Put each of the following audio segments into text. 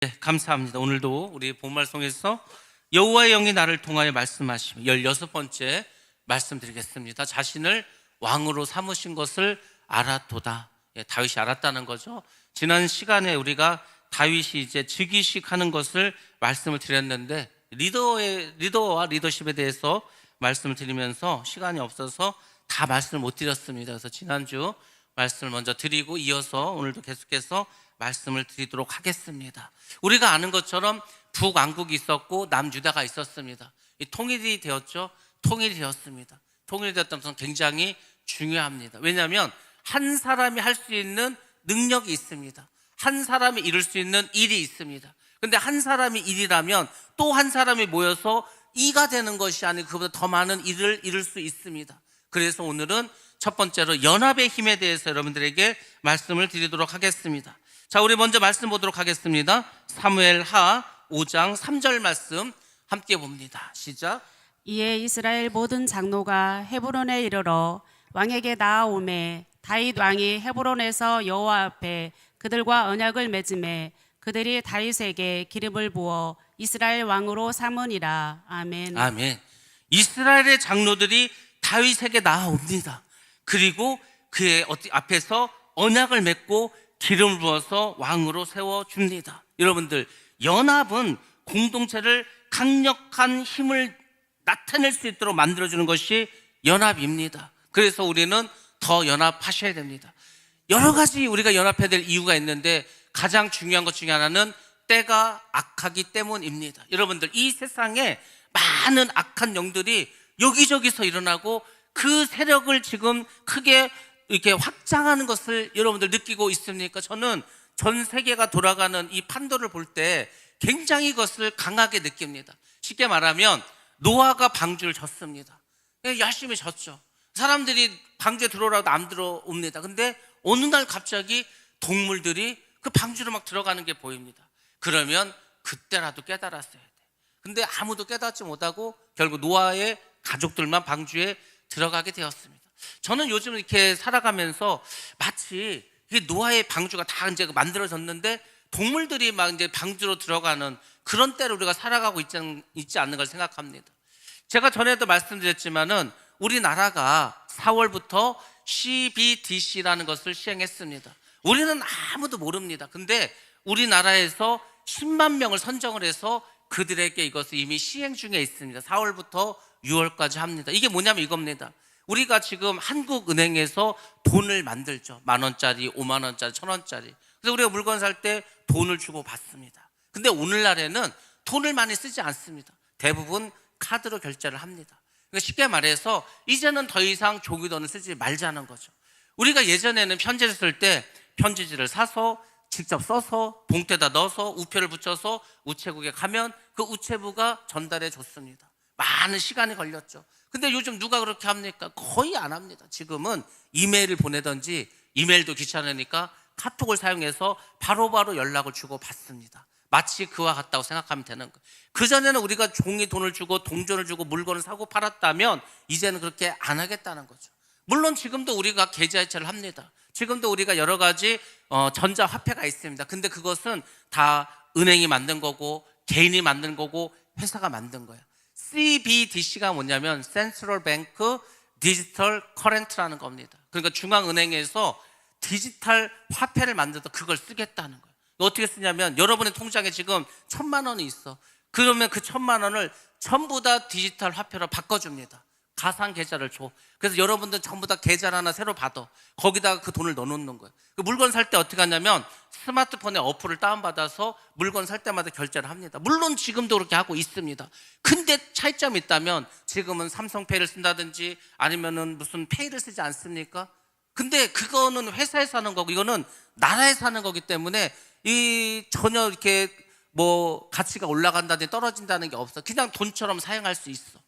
네, 감사합니다. 오늘도 우리 본말송에서 여호와의 영이 나를 통하여 말씀하시며 16번째 말씀드리겠습니다. 자신을 왕으로 삼으신 것을 알았도다. 다윗이 알았다는 거죠. 지난 시간에 우리가 다윗이 이제 즉위식 하는 것을 말씀을 드렸는데 리더와 리더십에 대해서 말씀을 드리면서 시간이 없어서 다 말씀을 못 드렸습니다. 그래서 지난주 말씀을 먼저 드리고 이어서 오늘도 계속해서 말씀을 드리도록 하겠습니다. 우리가 아는 것처럼 북왕국이 있었고 남유다가 있었습니다. 통일이 되었죠. 통일이 되었습니다. 통일이 되었다는 것은 굉장히 중요합니다. 왜냐하면 한 사람이 할 수 있는 능력이 있습니다. 한 사람이 이룰 수 있는 일이 있습니다. 그런데 한 사람이 일이라면 또 한 사람이 모여서 이가 되는 것이 아니고 그보다 더 많은 일을 이룰 수 있습니다. 그래서 오늘은 첫 번째로 연합의 힘에 대해서 여러분들에게 말씀을 드리도록 하겠습니다. 자, 우리 먼저 말씀 보도록 하겠습니다. 사무엘하 5장 3절 말씀 함께 봅니다. 시작. 이에 이스라엘 모든 장로가 헤브론에 이르러 왕에게 나아오매 다윗 왕이 헤브론에서 여호와 앞에 그들과 언약을 맺음에 그들이 다윗에게 기름을 부어 이스라엘 왕으로 삼으니라. 아멘. 아멘. 이스라엘의 장로들이 다윗에게 나아옵니다. 그리고 그의 앞에서 언약을 맺고 기름을 부어서 왕으로 세워줍니다. 여러분들, 연합은 공동체를 강력한 힘을 나타낼 수 있도록 만들어주는 것이 연합입니다. 그래서 우리는 더 연합하셔야 됩니다. 여러 가지 우리가 연합해야 될 이유가 있는데 가장 중요한 것 중에 하나는 때가 악하기 때문입니다. 여러분들, 이 세상에 많은 악한 영들이 여기저기서 일어나고 그 세력을 지금 크게 이렇게 확장하는 것을 여러분들 느끼고 있습니까? 저는 전 세계가 돌아가는 이 판도를 볼 때 굉장히 그것을 강하게 느낍니다. 쉽게 말하면 노아가 방주를 졌습니다. 열심히 졌죠. 사람들이 방주에 들어오라고 안 들어옵니다. 근데 어느 날 갑자기 동물들이 그 방주로 막 들어가는 게 보입니다. 그러면 그때라도 깨달았어야 돼. 근데 아무도 깨닫지 못하고 결국 노아의 가족들만 방주에 들어가게 되었습니다. 저는 요즘 이렇게 살아가면서 마치 노아의 방주가 다 이제 만들어졌는데 동물들이 막 이제 방주로 들어가는 그런 때로 우리가 살아가고 있지 않는 걸 생각합니다. 제가 전에도 말씀드렸지만은 우리나라가 4월부터 CBDC라는 것을 시행했습니다. 우리는 아무도 모릅니다. 근데 우리나라에서 10만 명을 선정을 해서 그들에게 이것을 이미 시행 중에 있습니다. 4월부터 6월까지 합니다. 이게 뭐냐면 이겁니다. 우리가 지금 한국은행에서 돈을 만들죠. 10,000원짜리, 50,000원짜리, 1,000원짜리. 그래서 우리가 물건 살 때 돈을 주고 받습니다. 근데 오늘날에는 돈을 많이 쓰지 않습니다. 대부분 카드로 결제를 합니다. 그러니까 쉽게 말해서 이제는 더 이상 종이돈을 쓰지 말자는 거죠. 우리가 예전에는 편지를 쓸 때 편지지를 사서 직접 써서 봉투에다 넣어서 우표를 붙여서 우체국에 가면 그 우체부가 전달해 줬습니다. 많은 시간이 걸렸죠. 근데 요즘 누가 그렇게 합니까? 거의 안 합니다. 지금은 이메일을 보내든지 이메일도 귀찮으니까 카톡을 사용해서 바로바로 연락을 주고 받습니다. 마치 그와 같다고 생각하면 되는 거예요. 그전에는 우리가 종이 돈을 주고 동전을 주고 물건을 사고 팔았다면 이제는 그렇게 안 하겠다는 거죠. 물론 지금도 우리가 계좌이체를 합니다. 지금도 우리가 여러 가지 전자화폐가 있습니다. 근데 그것은 다 은행이 만든 거고 개인이 만든 거고 회사가 만든 거예요. CBDC가 뭐냐면 Central Bank Digital Current라는 겁니다. 그러니까 중앙은행에서 디지털 화폐를 만들어서 그걸 쓰겠다는 거예요. 어떻게 쓰냐면 여러분의 통장에 지금 1,000만 원이 있어. 그러면 그 1,000만 원을 전부 다 디지털 화폐로 바꿔줍니다. 가상 계좌를 줘. 그래서 여러분들 전부 다 계좌를 하나 새로 받아. 거기다가 그 돈을 넣어놓는 거예요. 그 물건 살 때 어떻게 하냐면 스마트폰에 어플을 다운받아서 물건 살 때마다 결제를 합니다. 물론 지금도 그렇게 하고 있습니다. 근데 차이점이 있다면 지금은 삼성페이를 쓴다든지 아니면은 무슨 페이를 쓰지 않습니까? 근데 그거는 회사에서 하는 거고 이거는 나라에서 하는 거기 때문에 이 전혀 이렇게 뭐 가치가 올라간다든지 떨어진다는 게 없어. 그냥 돈처럼 사용할 수 있어.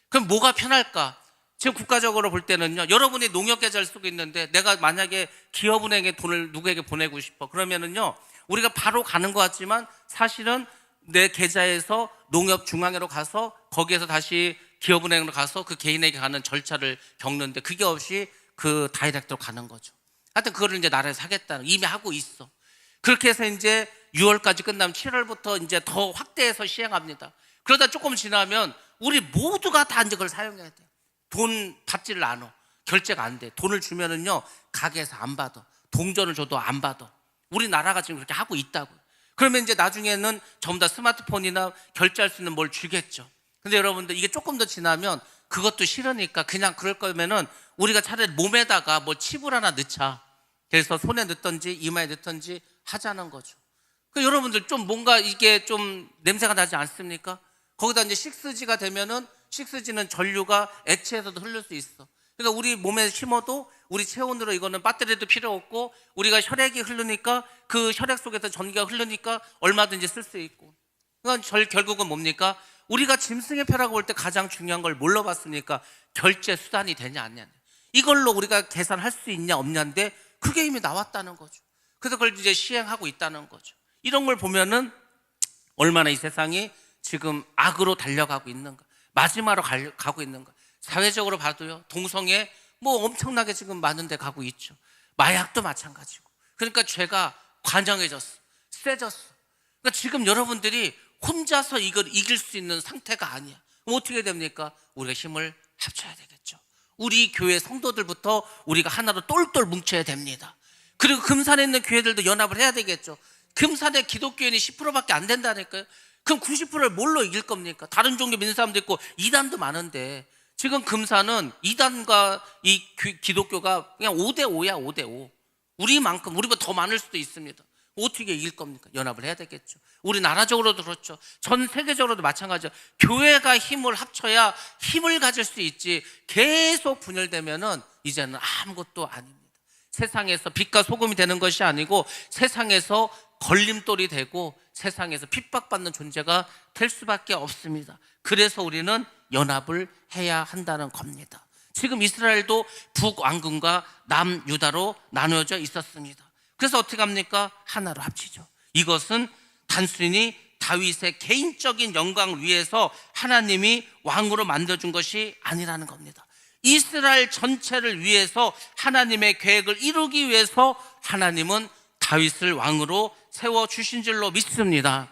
그럼 뭐가 편할까? 지금 국가적으로 볼 때는요, 여러분이 농협 계좌를 쓰고 있는데 내가 만약에 기업은행에 돈을 누구에게 보내고 싶어. 그러면은요, 우리가 바로 가는 것 같지만 사실은 내 계좌에서 농협 중앙회로 가서 거기에서 다시 기업은행으로 가서 그 개인에게 가는 절차를 겪는데 그게 없이 그 다이렉트로 가는 거죠. 하여튼 그거를 이제 나라에서 하겠다는, 이미 하고 있어. 그렇게 해서 이제 6월까지 끝나면 7월부터 이제 더 확대해서 시행합니다. 그러다 조금 지나면 우리 모두가 다 이제 그걸 사용해야 돼요. 돈 받지를 않아. 결제가 안 돼. 돈을 주면은요, 가게에서 안 받아. 동전을 줘도 안 받아. 우리나라가 지금 그렇게 하고 있다고요. 그러면 이제 나중에는 전부 다 스마트폰이나 결제할 수 있는 뭘 주겠죠. 근데 여러분들, 이게 조금 더 지나면 그것도 싫으니까 그냥 그럴 거면은 우리가 차라리 몸에다가 뭐 칩을 하나 넣자. 그래서 손에 넣든지 이마에 넣든지 하자는 거죠. 그 여러분들 좀 뭔가 이게 좀 냄새가 나지 않습니까? 거기다 이제 6G가 되면은 6G는 전류가 액체에서도 흐를 수 있어. 그러니까 우리 몸에 심어도 우리 체온으로 이거는 배터리도 필요 없고 우리가 혈액이 흐르니까 그 혈액 속에서 전기가 흐르니까 얼마든지 쓸 수 있고. 그러니까 결국은 뭡니까? 우리가 짐승의 표라고 볼 때 가장 중요한 걸 뭘로 봤습니까? 결제 수단이 되냐 안 되냐. 이걸로 우리가 계산할 수 있냐 없냐인데 그게 이미 나왔다는 거죠. 그래서 그걸 이제 시행하고 있다는 거죠. 이런 걸 보면은 얼마나 이 세상이 지금 악으로 달려가고 있는가, 마지막으로 가고 있는가. 사회적으로 봐도요, 동성애 뭐 엄청나게 지금 많은 데 가고 있죠. 마약도 마찬가지고. 그러니까 죄가 관영해졌어, 세졌어. 그러니까 지금 여러분들이 혼자서 이걸 이길 수 있는 상태가 아니야. 그럼 어떻게 됩니까? 우리가 힘을 합쳐야 되겠죠. 우리 교회 성도들부터 우리가 하나로 똘똘 뭉쳐야 됩니다. 그리고 금산에 있는 교회들도 연합을 해야 되겠죠. 금산의 기독교인이 10%밖에 안 된다니까요. 그럼 90%를 뭘로 이길 겁니까? 다른 종교 믿는 사람도 있고 이단도 많은데 지금 금산은 이단과 이 기독교가 그냥 5대5야. 5대5. 우리만큼, 우리보다 더 많을 수도 있습니다. 어떻게 이길 겁니까? 연합을 해야 되겠죠. 우리나라적으로도 그렇죠. 전 세계적으로도 마찬가지죠. 교회가 힘을 합쳐야 힘을 가질 수 있지 계속 분열되면은 이제는 아무것도 아닙니다. 세상에서 빛과 소금이 되는 것이 아니고 세상에서 걸림돌이 되고 세상에서 핍박받는 존재가 될 수밖에 없습니다. 그래서 우리는 연합을 해야 한다는 겁니다. 지금 이스라엘도 북왕궁과 남유다로 나누어져 있었습니다. 그래서 어떻게 합니까? 하나로 합치죠. 이것은 단순히 다윗의 개인적인 영광을 위해서 하나님이 왕으로 만들어준 것이 아니라는 겁니다. 이스라엘 전체를 위해서 하나님의 계획을 이루기 위해서 하나님은 다윗을 왕으로 세워주신 줄로 믿습니다.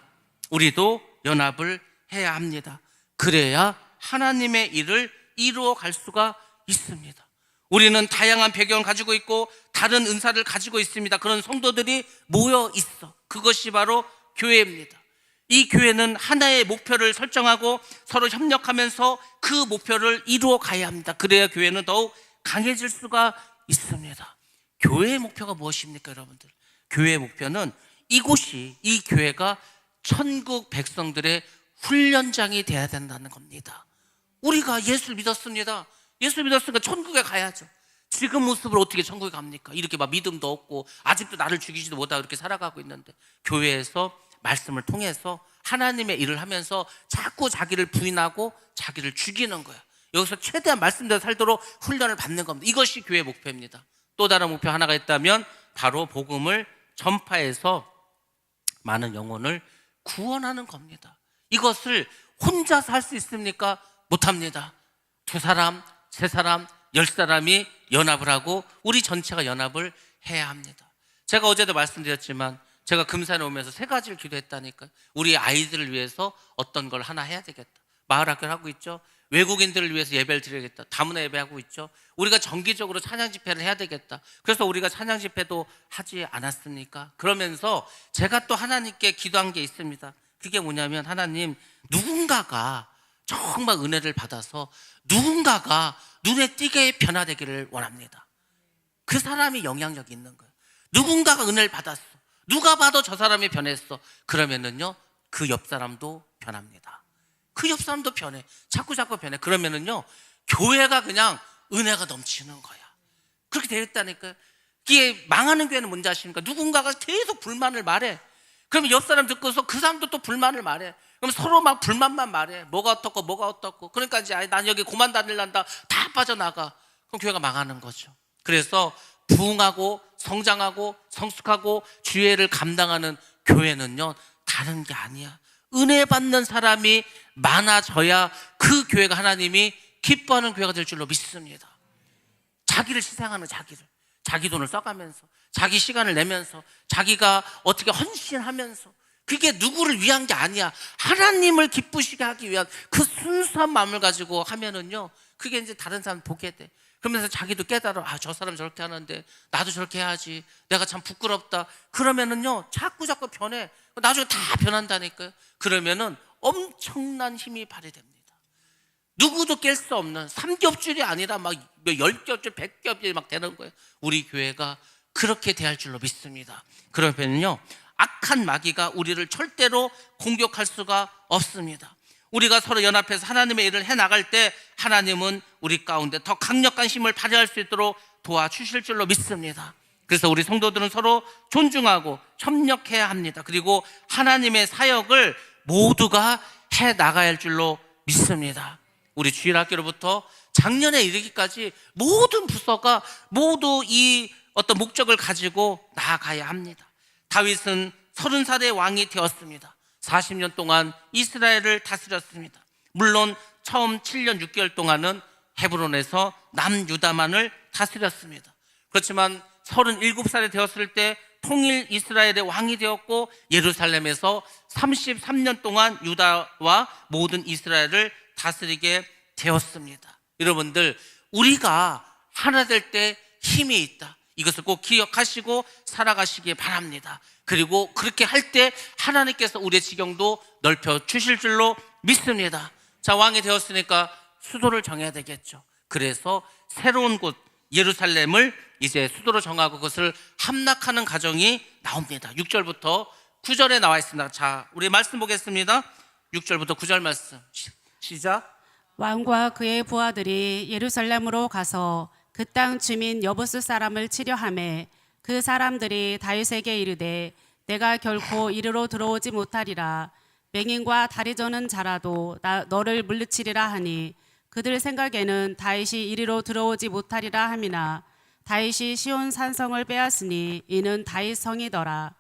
우리도 연합을 해야 합니다. 그래야 하나님의 일을 이루어 갈 수가 있습니다. 우리는 다양한 배경을 가지고 있고 다른 은사를 가지고 있습니다. 그런 성도들이 모여 있어. 그것이 바로 교회입니다. 이 교회는 하나의 목표를 설정하고 서로 협력하면서 그 목표를 이루어 가야 합니다. 그래야 교회는 더욱 강해질 수가 있습니다. 교회의 목표가 무엇입니까, 여러분들? 교회의 목표는 이곳이, 이 교회가 천국 백성들의 훈련장이 돼야 된다는 겁니다. 우리가 예수를 믿었습니다. 예수를 믿었으니까 천국에 가야죠. 지금 모습을 어떻게 천국에 갑니까? 이렇게 막 믿음도 없고 아직도 나를 죽이지도 못하고 이렇게 살아가고 있는데, 교회에서 말씀을 통해서 하나님의 일을 하면서 자꾸 자기를 부인하고 자기를 죽이는 거예요. 여기서 최대한 말씀대로 살도록 훈련을 받는 겁니다. 이것이 교회의 목표입니다. 또 다른 목표 하나가 있다면 바로 복음을 전파해서 많은 영혼을 구원하는 겁니다. 이것을 혼자서 할 수 있습니까? 못합니다. 2사람, 3사람, 10사람이 연합을 하고 우리 전체가 연합을 해야 합니다. 제가 어제도 말씀드렸지만 제가 금산에 오면서 3가지를 기도했다니까요. 우리 아이들을 위해서 어떤 걸 하나 해야 되겠다. 마을 학교를 하고 있죠. 외국인들을 위해서 예배를 드려야겠다. 다문화 예배하고 있죠. 우리가 정기적으로 찬양 집회를 해야 되겠다. 그래서 우리가 찬양 집회도 하지 않았습니까? 그러면서 제가 또 하나님께 기도한 게 있습니다. 그게 뭐냐면, 하나님, 누군가가 정말 은혜를 받아서 누군가가 눈에 띄게 변화되기를 원합니다. 그 사람이 영향력이 있는 거예요. 누군가가 은혜를 받았어. 누가 봐도 저 사람이 변했어. 그러면은요, 그 옆 사람도 변합니다. 그 옆 사람도 변해. 자꾸 변해. 그러면은요, 교회가 그냥 은혜가 넘치는 거야. 그렇게 되겠다니까요. 이게 망하는 교회는 뭔지 아십니까? 누군가가 계속 불만을 말해. 그러면 옆 사람 듣고서 그 사람도 또 불만을 말해. 그럼 서로 막 불만만 말해. 뭐가 어떻고. 그러니까 이제 난 여기 고만 다닐란다. 다 빠져나가. 그럼 교회가 망하는 거죠. 그래서 부흥하고 성장하고 성숙하고 주의를 감당하는 교회는요, 다른 게 아니야. 은혜 받는 사람이 많아져야 그 교회가 하나님이 기뻐하는 교회가 될 줄로 믿습니다. 자기를 희생하는, 자기 돈을 써가면서, 자기 시간을 내면서, 자기가 어떻게 헌신하면서, 그게 누구를 위한 게 아니야. 하나님을 기쁘시게 하기 위한 그 순수한 마음을 가지고 하면은요, 그게 이제 다른 사람 보게 돼. 그러면서 자기도 깨달아. 아, 저 사람 저렇게 하는데 나도 저렇게 해야지. 내가 참 부끄럽다. 그러면은요, 자꾸 변해. 나중에 다 변한다니까요. 그러면은 엄청난 힘이 발휘됩니다. 누구도 깰 수 없는 삼겹줄이 아니라 막 10겹줄, 100겹줄이 막 되는 거예요. 우리 교회가 그렇게 대할 줄로 믿습니다. 그러면요, 악한 마귀가 우리를 절대로 공격할 수가 없습니다. 우리가 서로 연합해서 하나님의 일을 해나갈 때 하나님은 우리 가운데 더 강력한 힘을 발휘할 수 있도록 도와주실 줄로 믿습니다. 그래서 우리 성도들은 서로 존중하고 협력해야 합니다. 그리고 하나님의 사역을 모두가 해나가야 할 줄로 믿습니다. 우리 주일학교로부터 작년에 이르기까지 모든 부서가 모두 이 어떤 목적을 가지고 나아가야 합니다. 다윗은 30살의 왕이 되었습니다. 40년 동안 이스라엘을 다스렸습니다. 물론 처음 7년 6개월 동안은 헤브론에서 남유다만을 다스렸습니다. 그렇지만 37살이 되었을 때 통일 이스라엘의 왕이 되었고, 예루살렘에서 33년 동안 유다와 모든 이스라엘을 다스리게 되었습니다. 여러분들, 우리가 하나 될 때 힘이 있다. 이것을 꼭 기억하시고 살아가시기 바랍니다. 그리고 그렇게 할 때 하나님께서 우리의 지경도 넓혀 주실 줄로 믿습니다. 자, 왕이 되었으니까 수도를 정해야 되겠죠. 그래서 새로운 곳 예루살렘을 이제 수도로 정하고 그것을 함락하는 과정이 나옵니다. 6절부터 9절에 나와 있습니다. 자, 우리 말씀 보겠습니다. 6절부터 9절 말씀 시작. 왕과 그의 부하들이 예루살렘으로 가서 그 땅 주민 여부스 사람을 치려하매 그 사람들이 다윗에게 이르되 내가 결코 이리로 들어오지 못하리라. 맹인과 다리 저는 자라도 너를 물리치리라 하니 그들 생각에는 다윗이 이리로 들어오지 못하리라 함이나 다윗이 시온 산성을 빼앗으니 이는 다윗 성이더라.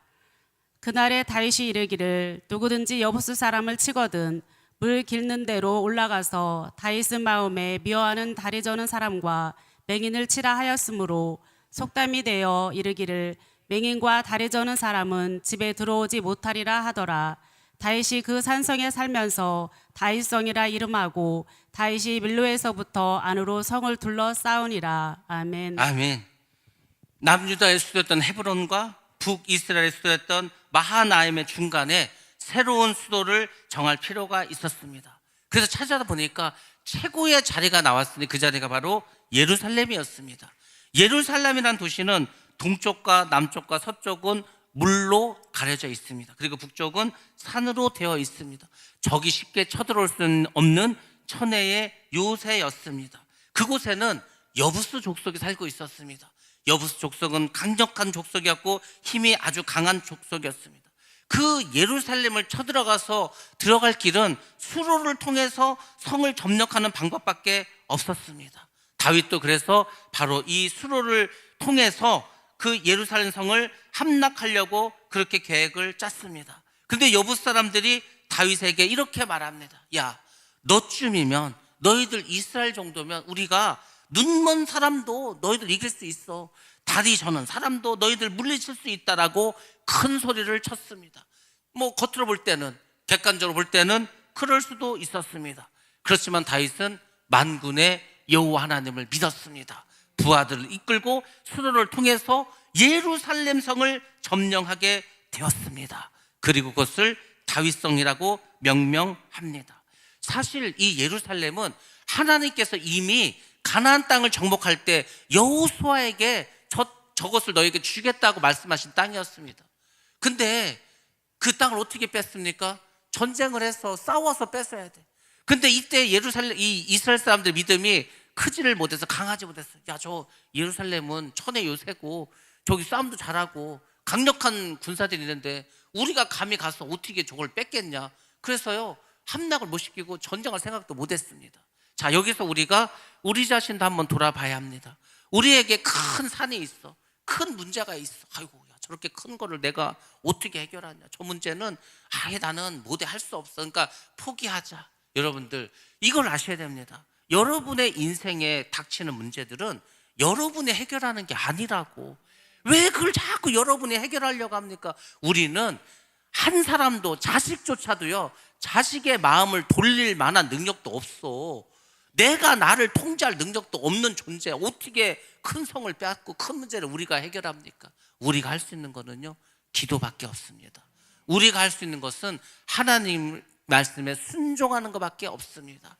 그날에 다윗이 이르기를 누구든지 여부스 사람을 치거든 물 길는 대로 올라가서 다윗의 마음에 미워하는 다리 저는 사람과 맹인을 치라 하였으므로 속담이 되어 이르기를 맹인과 다리 저는 사람은 집에 들어오지 못하리라 하더라. 다윗이 그 산성에 살면서 다윗성이라 이름하고 다윗이 밀로에서부터 안으로 성을 둘러싸우니라. 아멘. 아멘. 남유다의 수도였던 헤브론과 북이스라엘의 수도였던 마하나임의 중간에 새로운 수도를 정할 필요가 있었습니다. 그래서 찾아보니까 최고의 자리가 나왔으니 그 자리가 바로 예루살렘이었습니다. 예루살렘이란 도시는 동쪽과 남쪽과 서쪽은 물로 가려져 있습니다. 그리고 북쪽은 산으로 되어 있습니다. 적이 쉽게 쳐들어올 수 없는 천혜의 요새였습니다. 그곳에는 여부스 족속이 살고 있었습니다. 여부스 족속은 강력한 족속이었고 힘이 아주 강한 족속이었습니다. 그 예루살렘을 쳐들어가서 들어갈 길은 수로를 통해서 성을 점령하는 방법밖에 없었습니다. 다윗도 그래서 바로 이 수로를 통해서 그 예루살렘 성을 함락하려고 그렇게 계획을 짰습니다. 그런데 여부스 사람들이 다윗에게 이렇게 말합니다. 야, 너쯤이면 너희들 이스라엘 정도면 우리가 눈먼 사람도 너희들 이길 수 있어. 다리 저는 사람도 너희들 물리칠 수 있다라고 큰 소리를 쳤습니다. 뭐 겉으로 볼 때는, 객관적으로 볼 때는 그럴 수도 있었습니다. 그렇지만 다윗은 만군의 여호와 하나님을 믿었습니다. 부하들을 이끌고 수로를 통해서 예루살렘 성을 점령하게 되었습니다. 그리고 그것을 다윗성이라고 명명합니다. 사실 이 예루살렘은 하나님께서 이미 가나안 땅을 정복할 때 여호수아에게 저것을 너에게 주겠다고 말씀하신 땅이었습니다. 근데 그 땅을 어떻게 뺐습니까? 전쟁을 해서 싸워서 뺏어야 돼. 근데 이때 예루살렘, 이 이스라엘 사람들 믿음이 크지를 못해서 강하지 못했어요. 야, 저 예루살렘은 천의 요새고 저기 싸움도 잘하고 강력한 군사들이 있는데 우리가 감히 가서 어떻게 저걸 뺏겠냐. 그래서요, 함락을 못 시키고 전쟁할 생각도 못했습니다. 자, 여기서 우리가 우리 자신도 한번 돌아봐야 합니다. 우리에게 큰 산이 있어. 큰 문제가 있어. 아이고, 야, 저렇게 큰 거를 내가 어떻게 해결하냐. 저 문제는 아예 나는 뭐대 할 수 없어. 그러니까 포기하자. 여러분들, 이걸 아셔야 됩니다. 여러분의 인생에 닥치는 문제들은 여러분이 해결하는 게 아니라고. 왜 그걸 자꾸 여러분이 해결하려고 합니까? 우리는 한 사람도, 자식조차도요, 자식의 마음을 돌릴 만한 능력도 없어. 내가 나를 통제할 능력도 없는 존재야. 어떻게 큰 성을 빼앗고 큰 문제를 우리가 해결합니까? 우리가 할 수 있는 거는요, 기도밖에 없습니다. 우리가 할 수 있는 것은 하나님 말씀에 순종하는 것밖에 없습니다.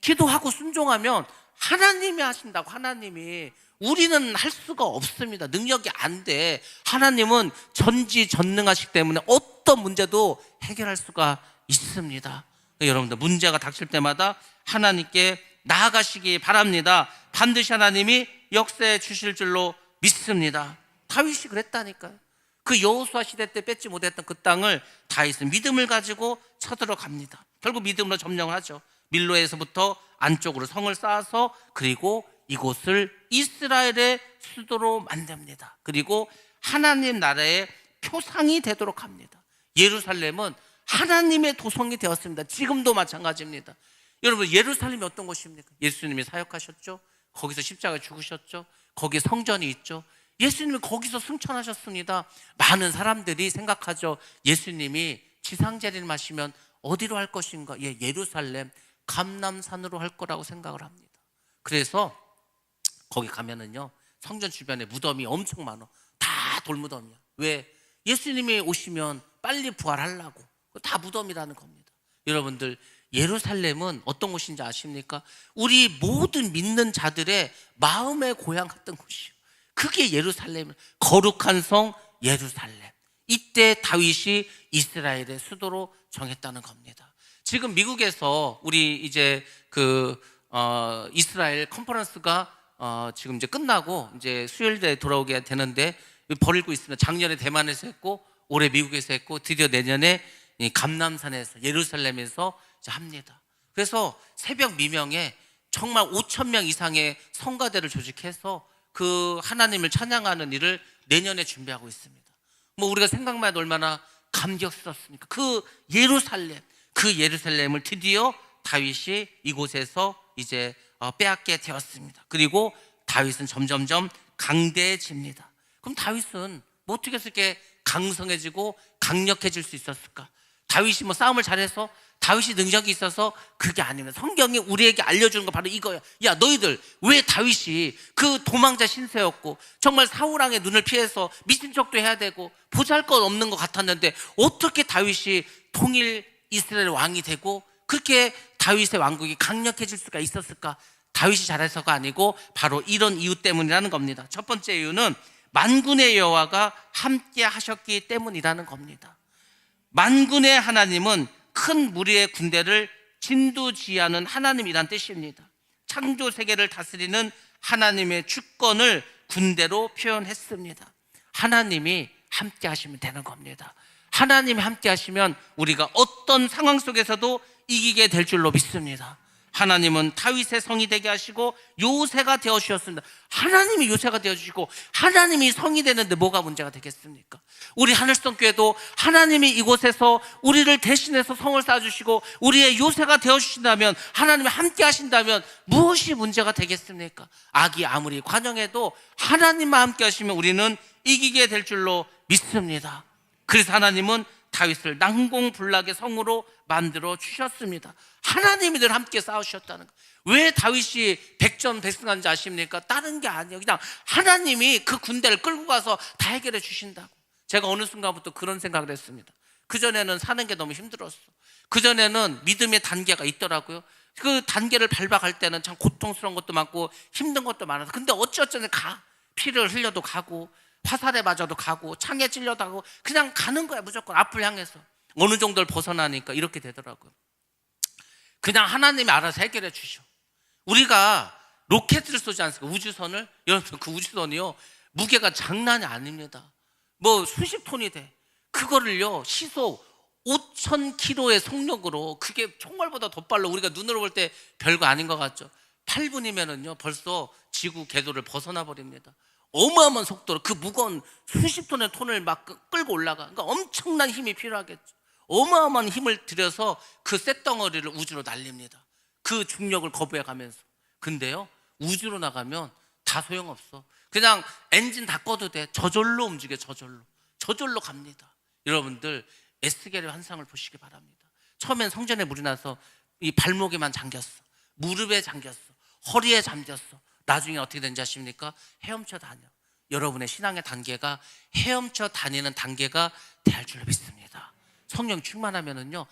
기도하고 순종하면 하나님이 하신다고. 하나님이. 우리는 할 수가 없습니다. 능력이 안 돼. 하나님은 전지전능하시기 때문에 어떤 문제도 해결할 수가 있습니다. 여러분들, 문제가 닥칠 때마다 하나님께 나아가시기 바랍니다. 반드시 하나님이 역사해 주실 줄로 믿습니다. 다윗이 그랬다니까요. 그 여호수아 시대 때 뺏지 못했던 그 땅을 다윗은 믿음을 가지고 쳐들어갑니다. 결국 믿음으로 점령을 하죠. 밀로에서부터 안쪽으로 성을 쌓아서, 그리고 이곳을 이스라엘의 수도로 만듭니다. 그리고 하나님 나라의 표상이 되도록 합니다. 예루살렘은 하나님의 도성이 되었습니다. 지금도 마찬가지입니다. 여러분, 예루살렘이 어떤 곳입니까? 예수님이 사역하셨죠. 거기서 십자가에 죽으셨죠. 거기에 성전이 있죠. 예수님이 거기서 승천하셨습니다. 많은 사람들이 생각하죠. 예수님이 지상재림하시면 어디로 할 것인가? 예, 예루살렘 감람산으로 할 거라고 생각을 합니다. 그래서 거기 가면은요, 성전 주변에 무덤이 엄청 많아. 다 돌무덤이야. 왜? 예수님이 오시면 빨리 부활하려고. 다 무덤이라는 겁니다. 여러분들, 예루살렘은 어떤 곳인지 아십니까? 우리 모든 믿는 자들의 마음의 고향 같은 곳이요. 그게 예루살렘, 거룩한 성 예루살렘. 이때 다윗이 이스라엘의 수도로 정했다는 겁니다. 지금 미국에서 우리 이제 이스라엘 컨퍼런스가 지금 이제 끝나고 이제 수요일에 돌아오게 되는데, 벌이고 있습니다. 작년에 대만에서 했고, 올해 미국에서 했고, 드디어 내년에 이 감람산에서, 예루살렘에서 이제 합니다. 그래서 새벽 미명에 정말 5,000명 이상의 성가대를 조직해서 그 하나님을 찬양하는 일을 내년에 준비하고 있습니다. 뭐 우리가 생각만 해도 얼마나 감격스럽습니까? 그 예루살렘을 드디어 다윗이 이곳에서 이제 빼앗게 되었습니다. 그리고 다윗은 점점점 강대해집니다. 그럼 다윗은 뭐 어떻게 해서 이렇게 강성해지고 강력해질 수 있었을까? 다윗이 뭐 싸움을 잘해서, 다윗이 능력이 있어서? 그게 아닙니다. 성경이 우리에게 알려주는 거 바로 이거야. 야, 너희들 왜 다윗이 그 도망자 신세였고, 정말 사울왕의 눈을 피해서 미친 척도 해야 되고 보잘것 없는 것 같았는데, 어떻게 다윗이 통일 이스라엘 왕이 되고 그렇게 다윗의 왕국이 강력해질 수가 있었을까? 다윗이 잘해서가 아니고 바로 이런 이유 때문이라는 겁니다. 첫 번째 이유는 만군의 여호와가 함께 하셨기 때문이라는 겁니다. 만군의 하나님은 큰 무리의 군대를 진두지휘하는 하나님이란 뜻입니다. 창조 세계를 다스리는 하나님의 주권을 군대로 표현했습니다. 하나님이 함께 하시면 되는 겁니다. 하나님이 함께 하시면 우리가 어떤 상황 속에서도 이기게 될 줄로 믿습니다. 하나님은 다윗의 성이 되게 하시고 요새가 되어주셨습니다. 하나님이 요새가 되어주시고 하나님이 성이 되는데 뭐가 문제가 되겠습니까? 우리 하늘성교회도 하나님이 이곳에서 우리를 대신해서 성을 쌓아주시고 우리의 요새가 되어주신다면, 하나님이 함께 하신다면 무엇이 문제가 되겠습니까? 악이 아무리 관영해도 하나님만 함께 하시면 우리는 이기게 될 줄로 믿습니다. 그래서 하나님은 다윗을 난공불락의 성으로 만들어 주셨습니다. 하나님이 늘 함께 싸우셨다는 거. 왜 다윗이 백전백승한지 아십니까? 다른 게 아니에요. 그냥 하나님이 그 군대를 끌고 가서 다 해결해 주신다고. 제가 어느 순간부터 그런 생각을 했습니다. 그전에는 사는 게 너무 힘들었어. 그전에는 믿음의 단계가 있더라고요. 그 단계를 밟아갈 때는 참 고통스러운 것도 많고 힘든 것도 많아서, 근데 어찌어쩌니 피를 흘려도 가고 화살에 맞아도 가고 창에 찔려도 가고 그냥 가는 거야. 무조건 앞을 향해서. 어느 정도를 벗어나니까 이렇게 되더라고요. 그냥 하나님이 알아서 해결해 주셔. 우리가 로켓을 쏘지 않습니까? 우주선을. 여러분, 그 우주선이요, 무게가 장난이 아닙니다. 뭐 수십 톤이 돼. 그거를요, 시속 5,000km의 속력으로, 그게 총알보다 더 빨라. 우리가 눈으로 볼 때 별거 아닌 것 같죠? 8분이면은요 벌써 지구 궤도를 벗어나 버립니다. 어마어마한 속도로 그 무거운 수십 톤의 톤을 막 끌고 올라가. 그러니까 엄청난 힘이 필요하겠죠. 어마어마한 힘을 들여서 그 쇳덩어리를 우주로 날립니다. 그 중력을 거부해 가면서. 근데요, 우주로 나가면 다 소용없어. 그냥 엔진 다 꺼도 돼. 저절로 움직여. 저절로 갑니다. 여러분들 에스겔의 환상을 보시기 바랍니다. 처음엔 성전에 물이 나서 이 발목에만 잠겼어. 무릎에 잠겼어. 허리에 잠겼어. 나중에 어떻게 된지 아십니까? 헤엄쳐 다녀. 여러분의 신앙의 단계가 헤엄쳐 다니는 단계가 될 줄로 믿습니다. 성령 충만하면은요,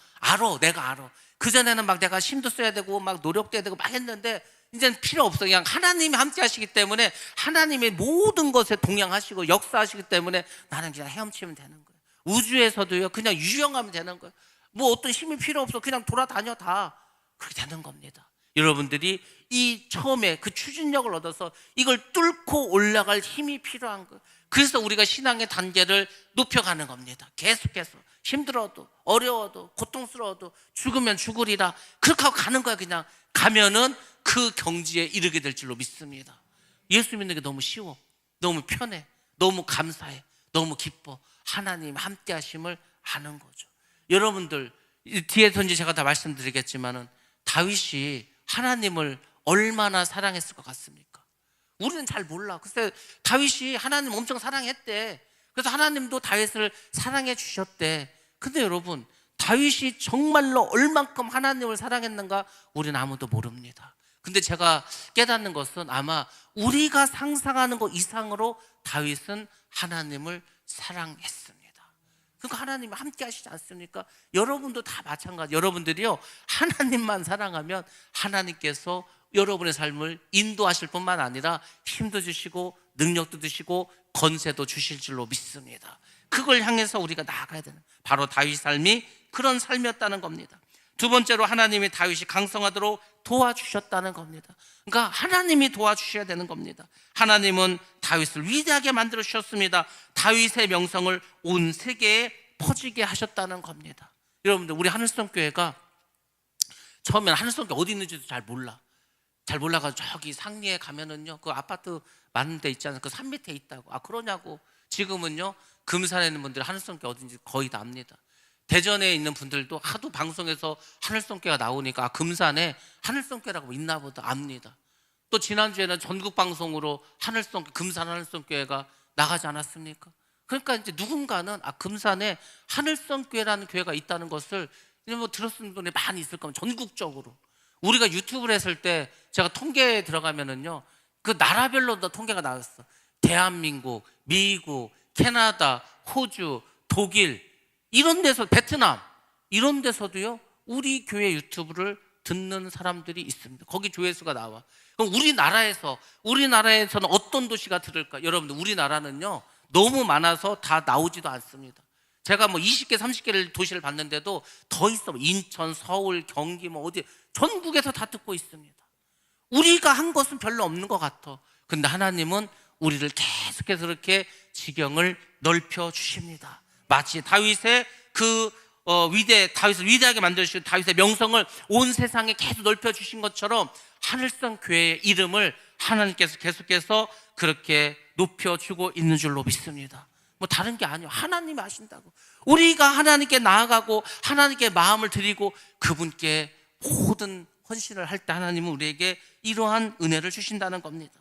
내가 알아. 그전에는 막 내가 힘도 써야 되고 막 노력도 해야 되고 막 했는데 이제는 필요 없어. 그냥 하나님이 함께 하시기 때문에 하나님의 모든 것에 동행하시고 역사하시기 때문에 나는 그냥 헤엄치면 되는 거예요. 우주에서도요, 그냥 유영하면 되는 거예요. 뭐 어떤 힘이 필요 없어. 그냥 돌아다녀. 다 그렇게 되는 겁니다. 여러분들이 이 처음에 그 추진력을 얻어서 이걸 뚫고 올라갈 힘이 필요한 거예요. 그래서 우리가 신앙의 단계를 높여가는 겁니다. 계속해서 힘들어도 어려워도 고통스러워도 죽으면 죽으리라 그렇게 하고 가는 거야. 그냥 가면은 그 경지에 이르게 될 줄로 믿습니다. 예수 믿는 게 너무 쉬워. 너무 편해. 너무 감사해. 너무 기뻐. 하나님 함께 하심을 아는 거죠. 여러분들 뒤에서 이제 제가 다 말씀드리겠지만은 다윗이 하나님을 얼마나 사랑했을 것 같습니까? 우리는 잘 몰라. 글쎄 다윗이 하나님 엄청 사랑했대. 그래서 하나님도 다윗을 사랑해 주셨대. 근데 여러분 다윗이 정말로 얼만큼 하나님을 사랑했는가 우리는 아무도 모릅니다. 근데 제가 깨닫는 것은 아마 우리가 상상하는 것 이상으로 다윗은 하나님을 사랑했습니다. 그러니까 하나님이 함께 하시지 않습니까? 여러분도 다 마찬가지. 여러분들이요 하나님만 사랑하면 하나님께서 여러분의 삶을 인도하실 뿐만 아니라 힘도 주시고 능력도 주시고 건세도 주실 줄로 믿습니다. 그걸 향해서 우리가 나아가야 되는 바로 다윗 삶이 그런 삶이었다는 겁니다. 두 번째로 하나님이 다윗이 강성하도록 도와주셨다는 겁니다. 그러니까 하나님이 도와주셔야 되는 겁니다. 하나님은 다윗을 위대하게 만들어 주셨습니다. 다윗의 명성을 온 세계에 퍼지게 하셨다는 겁니다. 여러분들 우리 하늘성교회가 처음에는 하늘성교회 어디 있는지도 잘 몰라가지고 저기 상리에 가면은요 그 아파트 많은 데 있잖아요. 그 산 밑에 있다고. 그러냐고. 지금은요 금산에 있는 분들이 하늘성교회 어딘지 거의 다 압니다. 대전에 있는 분들도 하도 방송에서 하늘성교회가 나오니까 금산에 하늘성교회라고 있나 보다 압니다. 또 지난주에는 전국 방송으로 금산 하늘성교회가 나가지 않았습니까? 그러니까 이제 누군가는 금산에 하늘성교회라는 교회가 있다는 것을 뭐 들었는 분이 많이 있을 겁니다. 전국적으로. 우리가 유튜브를 했을 때 제가 통계에 들어가면은요 그 나라별로 통계가 나왔어. 대한민국, 미국, 캐나다, 호주, 독일 이런 데서 베트남 이런 데서도요 우리 교회 유튜브를 듣는 사람들이 있습니다. 거기 조회수가 나와. 그럼 우리나라에서는 어떤 도시가 들을까? 여러분들 우리나라는요 너무 많아서 다 나오지도 않습니다. 제가 뭐 20개 30개를 도시를 봤는데도 더 있어. 인천, 서울, 경기 뭐 어디 전국에서 다 듣고 있습니다. 우리가 한 것은 별로 없는 것 같아. 근데 하나님은 우리를 계속해서 그렇게 지경을 넓혀 주십니다. 마치 다윗의 다윗을 위대하게 만들어 주신 다윗의 명성을 온 세상에 계속 넓혀 주신 것처럼 하늘성 교회의 이름을 하나님께서 계속해서 그렇게 높여 주고 있는 줄로 믿습니다. 뭐 다른 게 아니에요. 하나님이 하신다고. 우리가 하나님께 나아가고 하나님께 마음을 드리고 그분께 모든 헌신을 할 때 하나님은 우리에게 이러한 은혜를 주신다는 겁니다.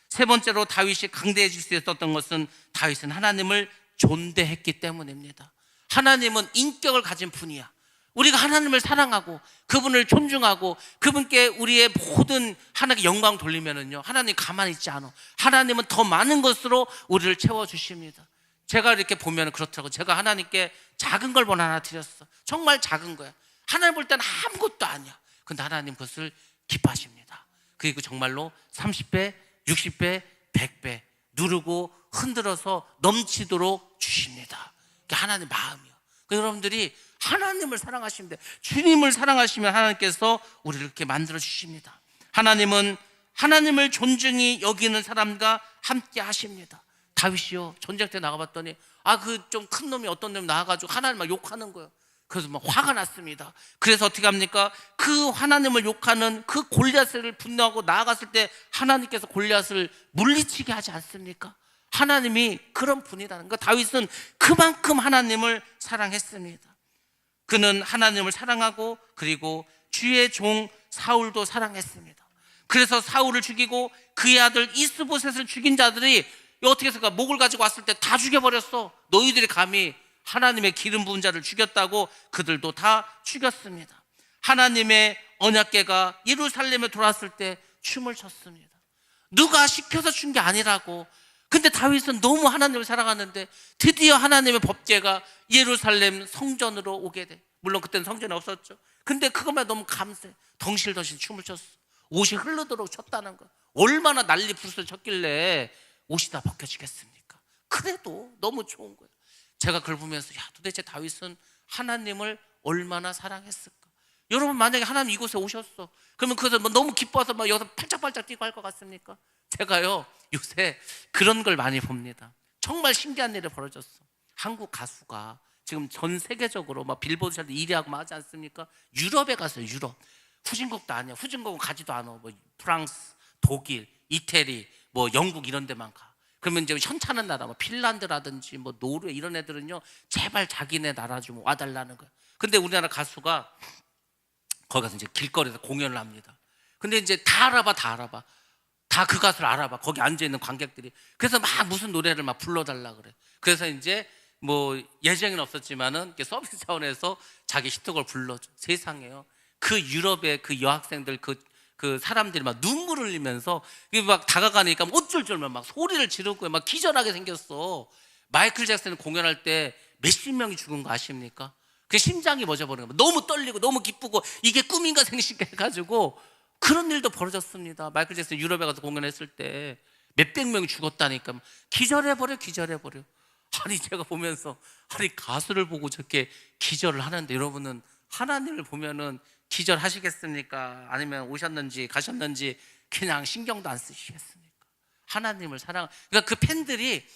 세 번째로 다윗이 강대해질 수 있었던 것은 다윗은 하나님을 존대했기 때문입니다. 하나님은 인격을 가진 분이야. 우리가 하나님을 사랑하고 그분을 존중하고 그분께 우리의 모든 하나님께 영광 돌리면은요 하나님 가만히 있지 않아. 하나님은 더 많은 것으로 우리를 채워주십니다. 제가 이렇게 보면 그렇더라고요. 제가 하나님께 작은 걸 하나 드렸어. 정말 작은 거야. 하나님 볼 때는 아무것도 아니야. 근데 하나님 그것을 기뻐하십니다. 그리고 정말로 30배, 60배, 100배 누르고 흔들어서 넘치도록 주십니다. 그게 하나님의 마음이요. 여러분들이 하나님을 사랑하시면 돼. 주님을 사랑하시면 하나님께서 우리를 이렇게 만들어 주십니다. 하나님은 하나님을 존중히 여기는 사람과 함께 하십니다. 다윗이요 전쟁 때 나가봤더니 그 좀 큰 놈이 어떤 놈이 나와가지고 하나님 막 욕하는 거예요. 그래서 막 화가 났습니다. 그래서 어떻게 합니까? 그 하나님을 욕하는 그 골리앗을 분노하고 나아갔을 때 하나님께서 골리앗을 물리치게 하지 않습니까? 하나님이 그런 분이라는 거. 다윗은 그만큼 하나님을 사랑했습니다. 그는 하나님을 사랑하고 그리고 주의 종 사울도 사랑했습니다. 그래서 사울을 죽이고 그의 아들 이스보셋을 죽인 자들이 어떻게 했을까? 목을 가지고 왔을 때 다 죽여버렸어. 너희들이 감히 하나님의 기름 부은 자를 죽였다고 그들도 다 죽였습니다. 하나님의 언약궤가 예루살렘에 돌아왔을 때 춤을 췄습니다. 누가 시켜서 춘 게 아니라고. 근데 다윗은 너무 하나님을 사랑하는데 드디어 하나님의 법궤가 예루살렘 성전으로 오게 돼. 물론 그때는 성전이 없었죠. 근데 그것만 너무 감사해. 덩실덩실 춤을 췄어. 옷이 흐르도록 췄다는 거야. 얼마나 난리 불을 쳤길래 옷이 다 벗겨지겠습니까? 그래도 너무 좋은 거예요. 제가 그걸 보면서 도대체 다윗은 하나님을 얼마나 사랑했을까? 여러분, 만약에 하나님 이곳에 오셨어, 그러면 그것을 너무 기뻐서 여기서 팔짝팔짝 뛰고 할 것 같습니까? 제가요 요새 그런 걸 많이 봅니다. 정말 신기한 일이 벌어졌어. 한국 가수가 지금 전 세계적으로 빌보드 차트 1위하고 하지 않습니까? 유럽에 갔어요. 유럽. 후진국도 아니야. 후진국은 가지도 않아. 프랑스, 독일, 이태리, 영국 이런 데만 가. 그러면 이제 현찮은 나라, 핀란드라든지 노르웨이 이런 애들은요, 제발 자기네 나라 좀 와달라는 거야. 근데 우리나라 가수가 거기 가서 이제 길거리에서 공연을 합니다. 근데 이제 다 알아봐. 다 그 가수를 알아봐. 거기 앉아있는 관객들이. 그래서 무슨 노래를 불러달라 그래. 그래서 이제 예정은 없었지만은 서비스 차원에서 자기 히트곡을 불러줘. 세상에요. 그 유럽의 그 여학생들 그 사람들이 눈물을 흘리면서 다가가니까 어쩔 줄 몰라 소리를 지르고 기절하게 생겼어. 마이클 잭슨이 공연할 때 몇십 명이 죽은 거 아십니까? 그 심장이 멎어버리는 거야. 너무 떨리고 너무 기쁘고 이게 꿈인가 생신가 해가지고 그런 일도 벌어졌습니다. 마이클 잭슨 유럽에 가서 공연했을 때 몇백 명이 죽었다니까. 기절해버려. 아니 제가 보면서 가수를 보고 저렇게 기절을 하는데 여러분은 하나님을 보면은 기절하시겠습니까? 아니면 오셨는지 가셨는지 그냥 신경도 안 쓰시겠습니까? 하나님을 그러니까 그 팬들이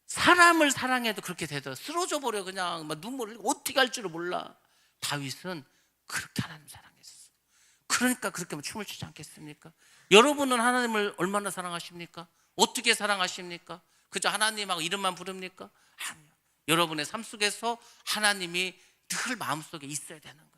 사람을 사랑해도 그렇게 되더라. 쓰러져 버려. 그냥 눈물을 어떻게 할 줄을 몰라. 다윗은 그렇게 하나님 사랑했어. 그러니까 그렇게 춤을 추지 않겠습니까? 여러분은 하나님을 얼마나 사랑하십니까? 어떻게 사랑하십니까? 그저 하나님하고 이름만 부릅니까? 아니요. 여러분의 삶 속에서 하나님이 늘 마음속에 있어야 되는 거예요.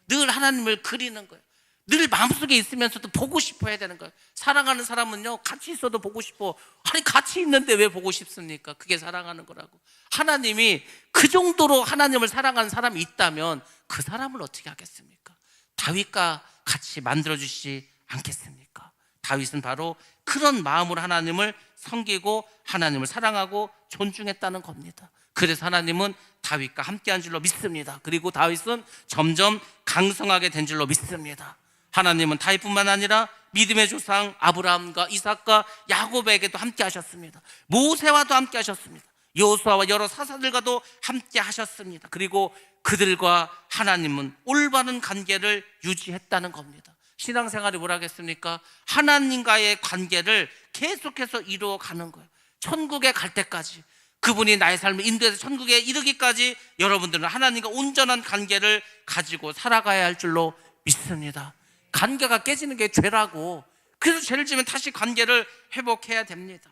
늘 하나님을 그리는 거예요. 늘 마음속에 있으면서도 보고 싶어야 되는 거예요. 사랑하는 사람은요, 같이 있어도 보고 싶어. 아니 같이 있는데 왜 보고 싶습니까? 그게 사랑하는 거라고. 하나님이 그 정도로 하나님을 사랑하는 사람이 있다면 그 사람을 어떻게 하겠습니까? 다윗과 같이 만들어주시지 않겠습니까? 다윗은 바로 그런 마음으로 하나님을 섬기고 하나님을 사랑하고 존중했다는 겁니다. 그래서 하나님은 다윗과 함께한 줄로 믿습니다. 그리고 다윗은 점점 강성하게 된 줄로 믿습니다. 하나님은 다윗뿐만 아니라 믿음의 조상 아브라함과 이삭과 야곱에게도 함께 하셨습니다. 모세와도 함께 하셨습니다. 여호수아와 여러 사사들과도 함께 하셨습니다. 그리고 그들과 하나님은 올바른 관계를 유지했다는 겁니다. 신앙생활이 뭐라겠습니까? 하나님과의 관계를 계속해서 이루어가는 거예요. 천국에 갈 때까지, 그분이 나의 삶을 인도해서 천국에 이르기까지 여러분들은 하나님과 온전한 관계를 가지고 살아가야 할 줄로 믿습니다. 관계가 깨지는 게 죄라고. 그래서 죄를 지면 다시 관계를 회복해야 됩니다.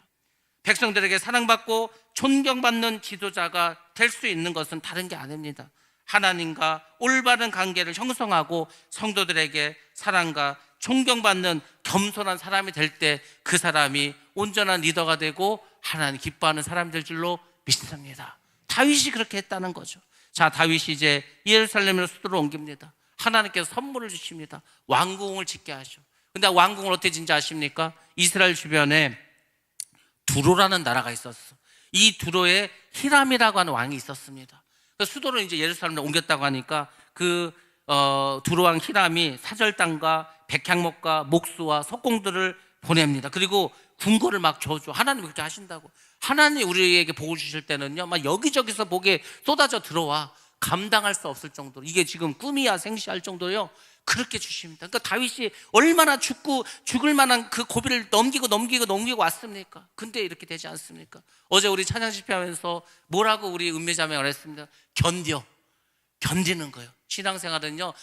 백성들에게 사랑받고 존경받는 지도자가 될 수 있는 것은 다른 게 아닙니다. 하나님과 올바른 관계를 형성하고 성도들에게 사랑과 존경받는 겸손한 사람이 될 때 그 사람이 온전한 리더가 되고 하나님 기뻐하는 사람이 될 줄로 믿습니다. 다윗이 그렇게 했다는 거죠. 자, 다윗이 이제 예루살렘으로 수도를 옮깁니다. 하나님께서 선물을 주십니다. 왕궁을 짓게 하셔. 근데 왕궁을 어떻게 짓는지 아십니까? 이스라엘 주변에 두로라는 나라가 있었어. 이 두로에 히람이라고 하는 왕이 있었습니다. 수도를 이제 예루살렘으로 옮겼다고 하니까 두로 왕 히람이 사절단과 백향목과 목수와 석공들을 보냅니다. 그리고 궁궐을 막 줘줘. 하나님이 그렇게 하신다고. 하나님이 우리에게 복을 주실 때는요, 막 여기저기서 복이 쏟아져 들어와. 감당할 수 없을 정도로, 이게 지금 꿈이야 생시할 정도요, 그렇게 주십니다. 그러니까 다윗이 얼마나 죽을 만한 그 고비를 넘기고 왔습니까? 근데 이렇게 되지 않습니까? 어제 우리 찬양 집회하면서 뭐라고 우리 은매자매가 그랬습니다. 견디는 거예요. 신앙생활은요,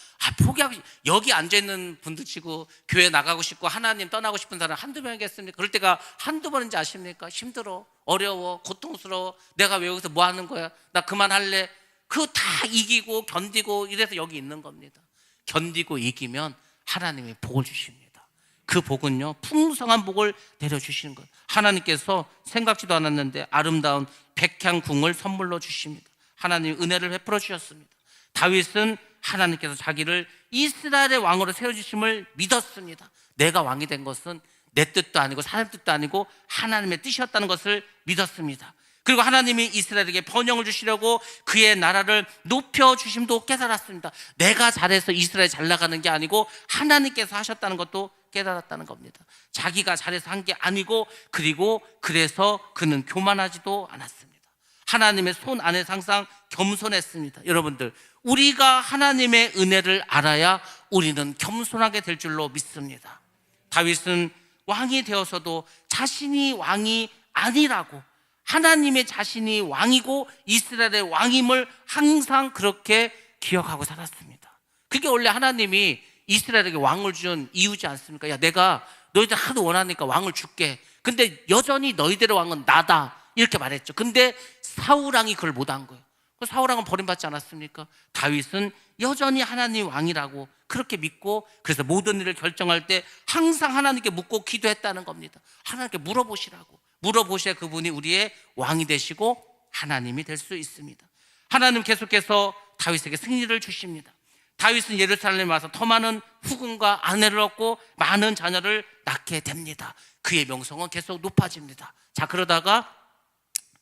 포기하고, 여기 앉아있는 분들 치고 교회 나가고 싶고 하나님 떠나고 싶은 사람 한두 명이겠습니까? 그럴 때가 한두 번인지 아십니까? 힘들어, 어려워, 고통스러워. 내가 왜 여기서 뭐 하는 거야? 나 그만할래. 그거 다 이기고 견디고 이래서 여기 있는 겁니다. 견디고 이기면 하나님이 복을 주십니다. 그 복은요, 풍성한 복을 내려주시는 거예요. 하나님께서 생각지도 않았는데 아름다운 백향궁을 선물로 주십니다. 하나님 은혜를 베풀어 주셨습니다. 다윗은 하나님께서 자기를 이스라엘의 왕으로 세워주심을 믿었습니다. 내가 왕이 된 것은 내 뜻도 아니고 사람 뜻도 아니고 하나님의 뜻이었다는 것을 믿었습니다. 그리고 하나님이 이스라엘에게 번영을 주시려고 그의 나라를 높여주심도 깨달았습니다. 내가 잘해서 이스라엘이 잘 나가는 게 아니고 하나님께서 하셨다는 것도 깨달았다는 겁니다. 자기가 잘해서 한 게 아니고, 그리고 그래서 그는 교만하지도 않았습니다. 하나님의 손 안에서 항상 겸손했습니다. 여러분들, 우리가 하나님의 은혜를 알아야 우리는 겸손하게 될 줄로 믿습니다. 다윗은 왕이 되어서도 자신이 왕이 아니라고, 하나님의 자신이 왕이고 이스라엘의 왕임을 항상 그렇게 기억하고 살았습니다. 그게 원래 하나님이 이스라엘에게 왕을 준 이유지 않습니까? 야, 내가 너희들 하도 원하니까 왕을 줄게. 근데 여전히 너희들의 왕은 나다, 이렇게 말했죠. 근데 사울왕이 그걸 못한 거예요. 사울왕은 버림받지 않았습니까? 다윗은 여전히 하나님 왕이라고 그렇게 믿고, 그래서 모든 일을 결정할 때 항상 하나님께 묻고 기도했다는 겁니다. 하나님께 물어보셔야 그분이 우리의 왕이 되시고 하나님이 될 수 있습니다. 하나님 계속해서 다윗에게 승리를 주십니다. 다윗은 예루살렘에 와서 더 많은 후궁과 아내를 얻고 많은 자녀를 낳게 됩니다. 그의 명성은 계속 높아집니다. 자, 그러다가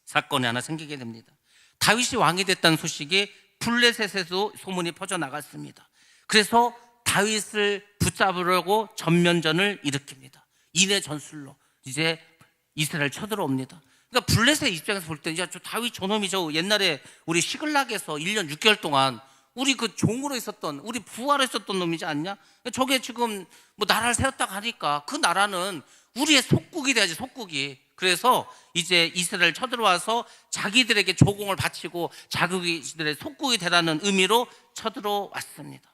사건이 하나 생기게 됩니다. 다윗이 왕이 됐다는 소식이 블레셋에도 소문이 퍼져나갔습니다. 그래서 다윗을 붙잡으려고 전면전을 일으킵니다. 인의 전술로 이제 이스라엘 쳐들어옵니다. 그러니까 블레셋 입장에서 볼 때, 야, 저 다윗 저놈이 저 옛날에 우리 시글락에서 1년 6개월 동안 우리 그 종으로 있었던, 우리 부하로 있었던 놈이지 않냐? 저게 지금 뭐 나라를 세웠다고 하니까 그 나라는 우리의 속국이 돼야지, 속국이. 그래서 이제 이스라엘 쳐들어와서 자기들에게 조공을 바치고 자기들의 속국이 되라는 의미로 쳐들어왔습니다.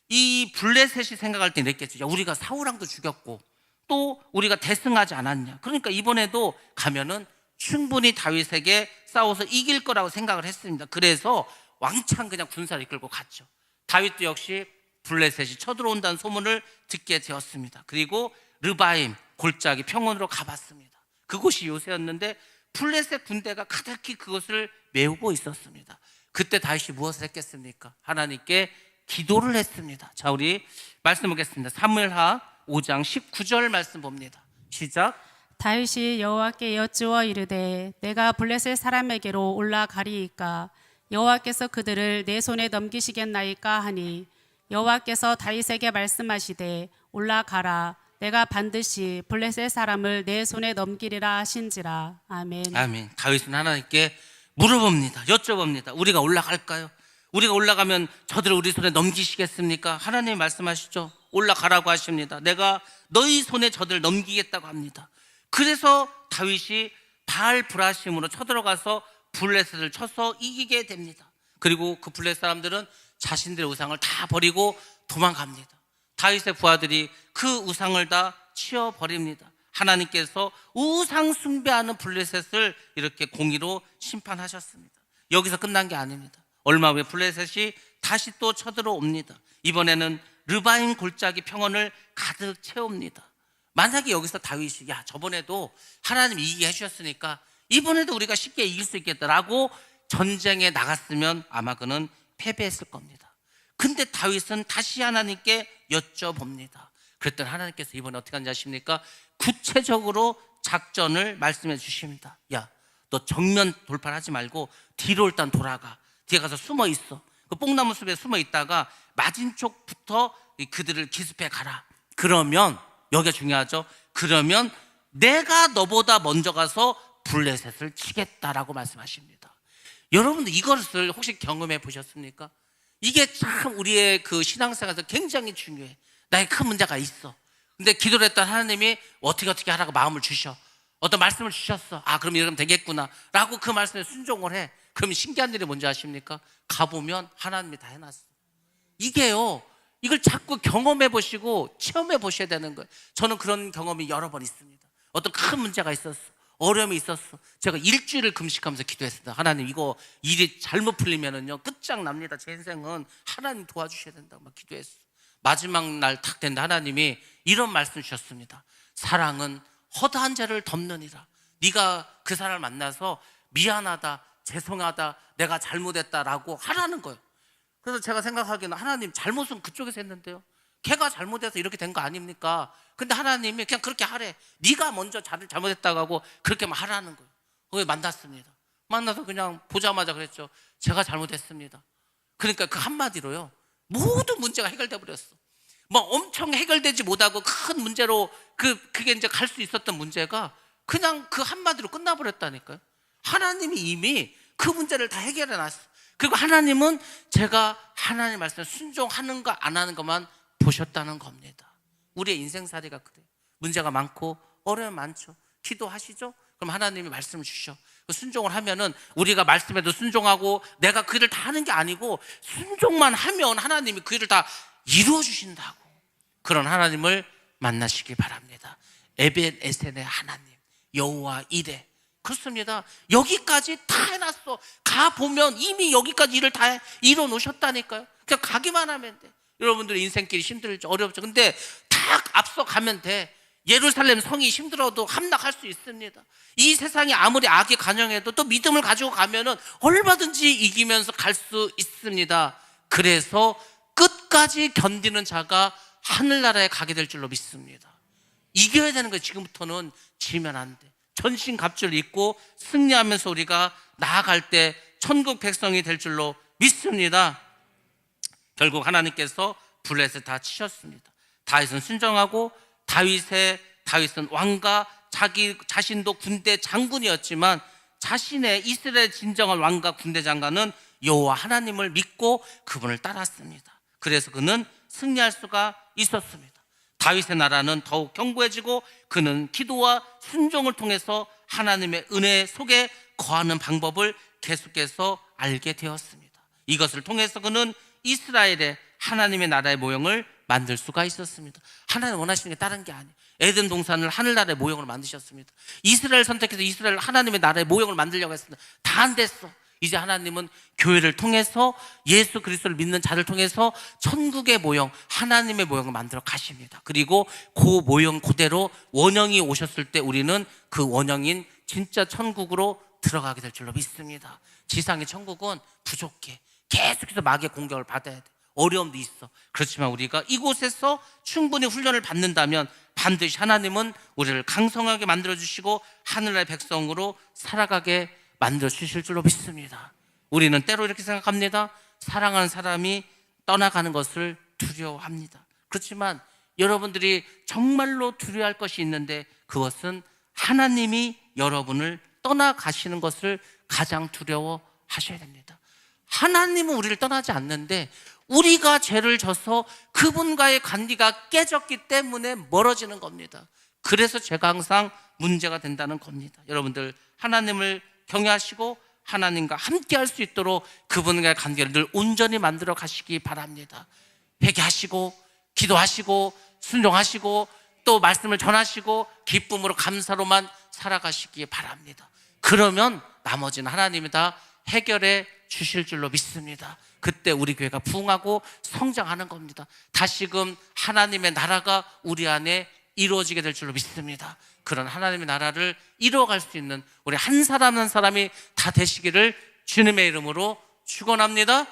이 블레셋이 생각할 때 이랬겠죠. 야, 우리가 사울왕도 죽였고 또 우리가 대승하지 않았냐. 그러니까 이번에도 가면은 충분히 다윗에게 싸워서 이길 거라고 생각을 했습니다. 그래서 왕창 그냥 군사를 이끌고 갔죠. 다윗도 역시 블레셋이 쳐들어온다는 소문을 듣게 되었습니다. 그리고 르바임 골짜기 평원으로 가봤습니다. 그곳이 요새였는데 블레셋 군대가 가득히 그것을 메우고 있었습니다. 그때 다윗이 무엇을 했겠습니까? 하나님께 기도를 했습니다. 자, 우리 말씀 보겠습니다. 사무엘하 5장 19절 말씀 봅니다. 시작. 다윗이 여호와께 여쭈어 이르되 내가 블레셋 사람에게로 올라가리이까 여호와께서 그들을 내 손에 넘기시겠나이까 하니 여호와께서 다윗에게 말씀하시되 올라가라 내가 반드시 블레셋 사람을 내 손에 넘기리라 하신지라. 아멘. 아멘. 다윗은 하나님께 물어봅니다. 여쭤봅니다. 우리가 올라갈까요? 우리가 올라가면 저들을 우리 손에 넘기시겠습니까? 하나님 말씀하시죠. 올라가라고 하십니다. 내가 너희 손에 저들을 넘기겠다고 합니다. 그래서 다윗이 바알 브라심으로 쳐들어가서 블레셋을 쳐서 이기게 됩니다. 그리고 그 블레셋 사람들은 자신들의 우상을 다 버리고 도망갑니다. 다윗의 부하들이 그 우상을 다 치워버립니다. 하나님께서 우상 숭배하는 블레셋을 이렇게 공의로 심판하셨습니다. 여기서 끝난 게 아닙니다. 얼마 후에 블레셋이 다시 또 쳐들어옵니다. 이번에는 르바임 골짜기 평원을 가득 채웁니다. 만약에 여기서 다윗이 야, 저번에도 하나님 이기게 해주셨으니까 이번에도 우리가 쉽게 이길 수 있겠다라고 전쟁에 나갔으면 아마 그는 패배했을 겁니다. 근데 다윗은 다시 하나님께 여쭤봅니다. 그랬더니 하나님께서 이번에 어떻게 하는지 아십니까? 구체적으로 작전을 말씀해 주십니다. 야, 너 정면 돌파를 하지 말고 뒤로 일단 돌아가. 뒤에 가서 숨어 있어. 그 뽕나무 숲에 숨어 있다가 맞은 쪽부터 그들을 기습해 가라. 그러면, 여기가 중요하죠. 그러면 내가 너보다 먼저 가서 블레셋을 치겠다라고 말씀하십니다. 여러분들 이것을 혹시 경험해 보셨습니까? 이게 참 우리의 그 신앙생활에서 굉장히 중요해. 나에 큰 문제가 있어. 근데 기도를 했던 하나님이 어떻게 하라고 마음을 주셔. 어떤 말씀을 주셨어. 아, 그럼 이러면 되겠구나 라고 그 말씀에 순종을 해. 그러면 신기한 일이 뭔지 아십니까? 가보면 하나님이 다 해놨어. 이게요, 이걸 자꾸 경험해 보시고 체험해 보셔야 되는 거예요. 저는 그런 경험이 여러 번 있습니다. 어떤 큰 문제가 있었어. 어려움이 있었어. 제가 일주일을 금식하면서 기도했습니다. 하나님, 이거 일이 잘못 풀리면은요 끝장납니다. 제 인생은 하나님 도와주셔야 된다고 막 기도했어. 마지막 날 탁 됐는데 하나님이 이런 말씀 주셨습니다. 사랑은 허다한 죄를 덮느니라. 네가 그 사람을 만나서 미안하다, 죄송하다, 내가 잘못했다라고 하라는 거예요. 그래서 제가 생각하기에는 하나님 잘못은 그쪽에서 했는데요, 걔가 잘못해서 이렇게 된 거 아닙니까? 근데 하나님이 그냥 그렇게 하래. 네가 먼저 잘못했다고 하고 그렇게만 하라는 거예요. 거기 만났습니다. 만나서 그냥 보자마자 그랬죠. 제가 잘못했습니다. 그러니까 그 한마디로요, 모든 문제가 해결돼 버렸어. 뭐 엄청 해결되지 못하고 큰 문제로 그게 이제 갈 수 있었던 문제가 그냥 그 한마디로 끝나버렸다니까요. 하나님이 이미 그 문제를 다 해결해 놨어. 그리고 하나님은 제가 하나님 말씀에 순종하는 거 안 하는 것만 보셨다는 겁니다. 우리의 인생살이가 그래요. 문제가 많고 어려움 많죠. 기도하시죠? 그럼 하나님이 말씀을 주셔. 순종을 하면은 우리가 말씀에도 순종하고 내가 그 일을 다 하는 게 아니고 순종만 하면 하나님이 그 일을 다 이루어 주신다고. 그런 하나님을 만나시기 바랍니다. 에벤 에센의 하나님, 여호와 이레. 그렇습니다. 여기까지 다 해놨어. 가보면 이미 여기까지 일을 다 이루어 놓으셨다니까요. 그냥 가기만 하면 돼. 여러분들 인생길이 힘들죠, 어렵죠. 근데 딱 앞서 가면 돼. 예루살렘 성이 힘들어도 함락할 수 있습니다. 이 세상이 아무리 악이 간영해도 또 믿음을 가지고 가면은 얼마든지 이기면서 갈 수 있습니다. 그래서 끝까지 견디는 자가 하늘나라에 가게 될 줄로 믿습니다. 이겨야 되는 거예요. 지금부터는 지면 안 돼. 전신갑주를 입고 승리하면서 우리가 나아갈 때 천국 백성이 될 줄로 믿습니다. 결국 하나님께서 블레셋 다 치셨습니다. 다윗은 순종하고 다윗은 왕과 자신도 군대 장군이었지만 자신의 이스라엘 진정한 왕과 군대 장관은 여호와 하나님을 믿고 그분을 따랐습니다. 그래서 그는 승리할 수가 있었습니다. 다윗의 나라는 더욱 견고해지고 그는 기도와 순종을 통해서 하나님의 은혜 속에 거하는 방법을 계속해서 알게 되었습니다. 이것을 통해서 그는 이스라엘의 하나님의 나라의 모형을 만들 수가 있었습니다. 하나님 원하시는 게 다른 게 아니에요. 에덴 동산을 하늘나라의 모형으로 만드셨습니다. 이스라엘 선택해서 이스라엘 하나님의 나라의 모형을 만들려고 했습니다. 다 안 됐어. 이제 하나님은 교회를 통해서 예수 그리스도를 믿는 자를 통해서 천국의 모형, 하나님의 모형을 만들어 가십니다. 그리고 그 모형 그대로 원형이 오셨을 때 우리는 그 원형인 진짜 천국으로 들어가게 될 줄로 믿습니다. 지상의 천국은 부족해. 계속해서 마귀의 공격을 받아야 돼. 어려움도 있어. 그렇지만 우리가 이곳에서 충분히 훈련을 받는다면 반드시 하나님은 우리를 강성하게 만들어주시고 하늘나라의 백성으로 살아가게 만들어주실 줄로 믿습니다. 우리는 때로 이렇게 생각합니다. 사랑하는 사람이 떠나가는 것을 두려워합니다. 그렇지만 여러분들이 정말로 두려워할 것이 있는데 그것은 하나님이 여러분을 떠나가시는 것을 가장 두려워하셔야 됩니다. 하나님은 우리를 떠나지 않는데 우리가 죄를 져서 그분과의 관계가 깨졌기 때문에 멀어지는 겁니다. 그래서 죄가 항상 문제가 된다는 겁니다. 여러분들 하나님을 경외하시고 하나님과 함께 할 수 있도록 그분과의 관계를 늘 온전히 만들어 가시기 바랍니다. 회개하시고 기도하시고 순종하시고 또 말씀을 전하시고 기쁨으로 감사로만 살아가시기 바랍니다. 그러면 나머지는 하나님이 다 해결해 주실 줄로 믿습니다. 그때 우리 교회가 부흥하고 성장하는 겁니다. 다시금 하나님의 나라가 우리 안에 이루어지게 될 줄로 믿습니다. 그런 하나님의 나라를 이루어갈 수 있는 우리 한 사람 한 사람이 다 되시기를 주님의 이름으로 축원합니다.